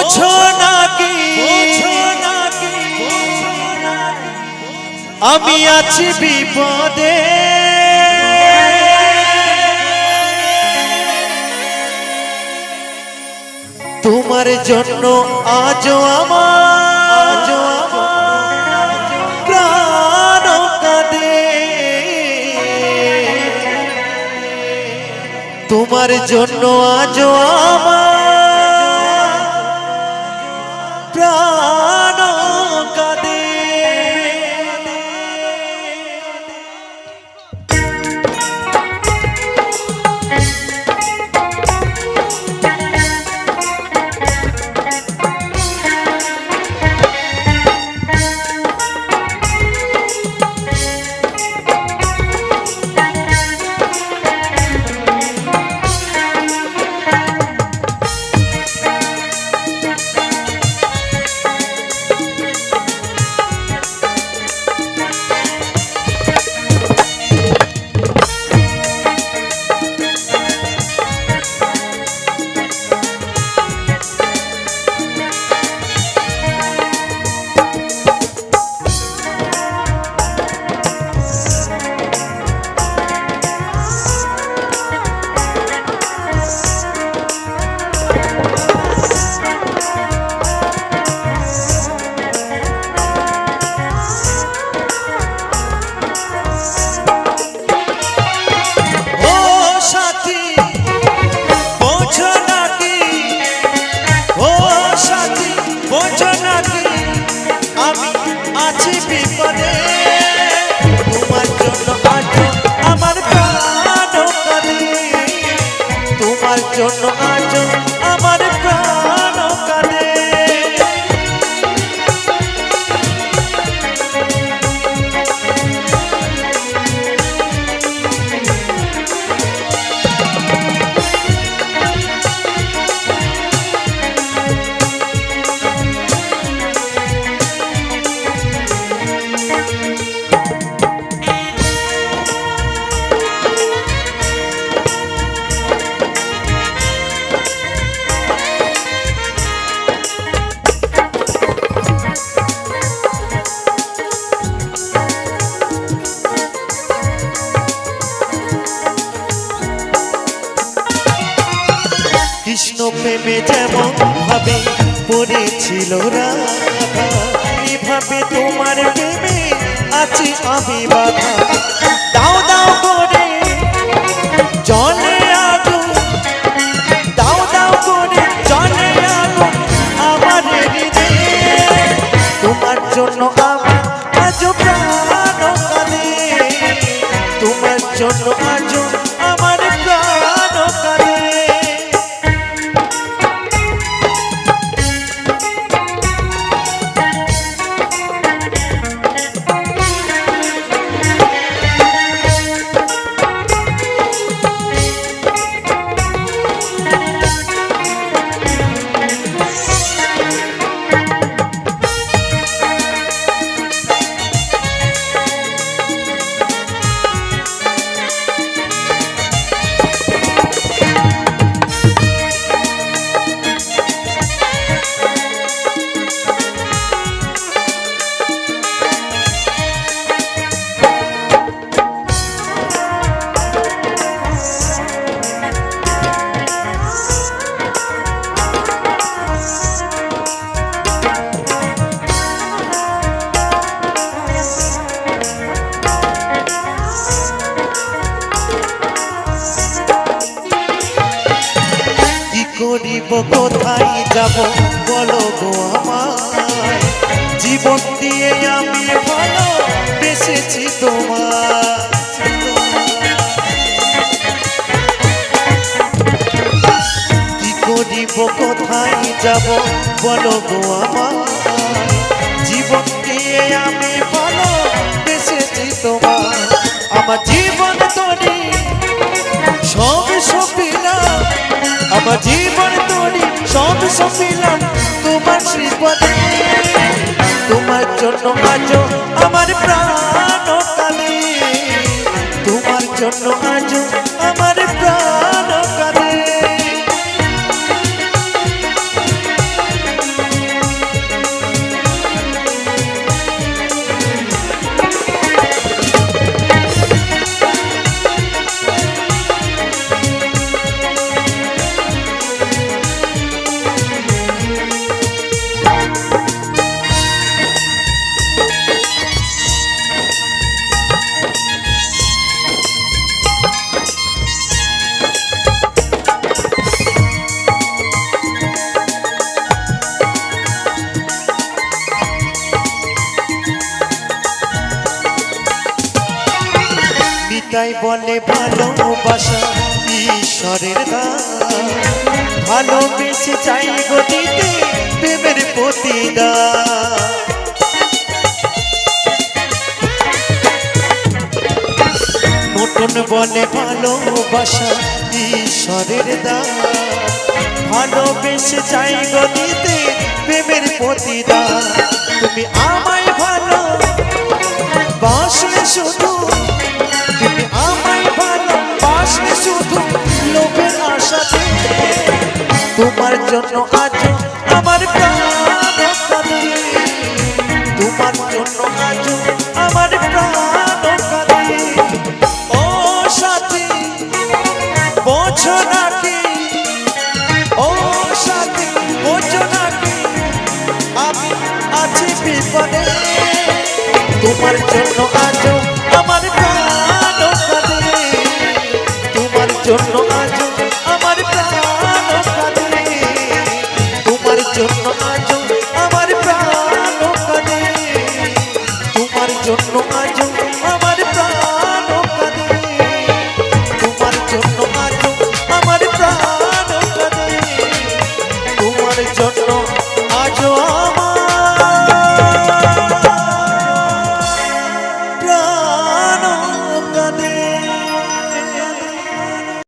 বোঝো নাকি আমি আছি বিপদে, তোমার জন্য আজও আমার প্রাণ কাঁদে, তোমার জন্য আজও আমার প্রাণ কাঁদে। জন্য আজ আমার প্রাণ কাঁদে। কৃষ্ণ প্রেমে যেমন ভাবে পড়েছিল রাধা, এভাবে তোমার প্রেমে আছি আমি বাধা। দাও দাও করে জলে আগুন, দাও দাও করে জলে আগুন আমার হৃদয়ে, তোমার জন্য আমার আজ প্রাণ কাঁদে, তোমার জন্য আজ আমার প্রাণ কাঁদে। করিব কোথায় যাব বলো গো আমায়, জীবন দিয়ে আমি ভালো বেসেছি তোমার। কি করিব কোথায় যাব বলো গো আমায়, জীবন দিয়ে আমি ভালো বেসেছি তোমার। আমার জীবন তোরে সব সপিলাম, আমার জীবন তোরে সব সপিলাম তোমার শ্রীপদে, তোমার জন্য আজ আমার প্রাণ কাঁদে, তোমার জন্য আজ আমার প্রাণ কাঁদে। বলে ভালোবাসা ঈশ্বরের দান, ভালোবেসে চাই গো দিতে প্রেমের প্রতিদান। নতুন বলে ভালোবাসা ঈশ্বরের দান, ভালোবেসে চাই গো দিতে প্রেমের প্রতিদান। তুমি আমায় ভালো বাসলে শুধু, তুমি আমায় ভালো বাসলে শুধু লোভের আশাতে, তোমার জন্য আজ আমার প্রাণ কাঁদে, তোমার জন্য আজ আমার প্রাণ কাঁদে। ও সাথী বোঝো নাকি, ও সাথী বোঝো নাকি আমি আছি বিপদে, তোমার জন্য আজ আমার প্রাণ কাঁদে, তোমার জন্য আজ আমার প্রাণ কাঁদে, তোমার জন্য আজ আমার প্রাণ কাঁদে, তোমার জন্য আজ আমার প্রাণ কাঁদে, তোমার জন্য আজ আমার প্রাণ কাঁদে, তোমার জন্য